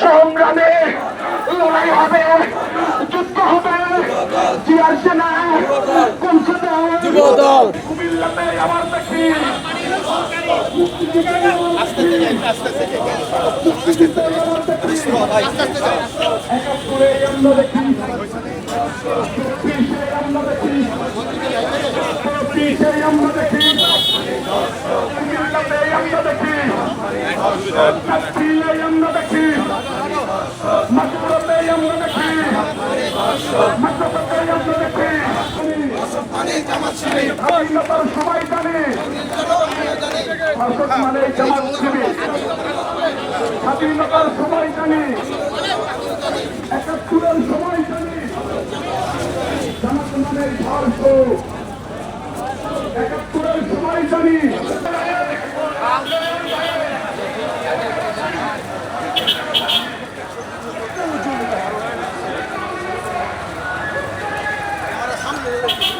সংগ্রামে লড়াই হবে, যুদ্ধ হবে। জিয়ার সেনা কোন দল? কুমিল্লাতে আবার দেখি একাত্তরে আমরা দেখি, আমরা দেখি, আমরা দেখি, কুমিল্লাতে আমরা দেখি, আমরা দেখি, মাগুরাতে আমরা দেখি, মাদ্রাসাতে আমরা দেখি। স্বাধীনতার সবাই জানে, মানে জামাত শিবির স্বাধীনতার সবাই জানি, একাত্তরের সবাই জানি, জামাত মানে ধর্ষ, একাত্তরের সবাই জানি।